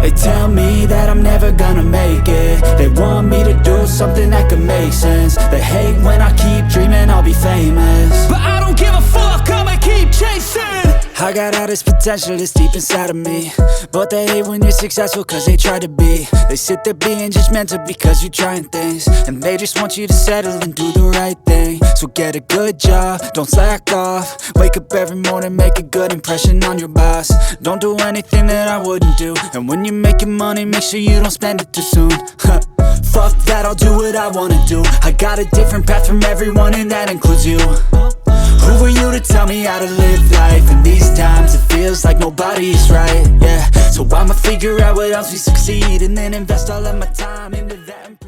They tell me that I'm never gonna make it. They want me to do something that could make sense. They hate when I keep dreaming I'll be famous, but I don't give a fuck, I'ma keep chasing. I got all this potential that's deep inside of me, but they hate when you're successful cause they try to be. They sit there being judgmental because you're trying things, and they just want you to settle and do the right thing. So get a good job, don't slack off. Wake up every morning, make a good impression on your boss. Don't do anything that I wouldn't do, and when you're making money, make sure you don't spend it too soon. Fuck that, I'll do what I wanna do. I got a different path from everyone, and that includes you. Who are you to tell me how to live life? In these times it feels like nobody's right, yeah. So I'ma figure out what else we succeed, and then invest all of my time into that and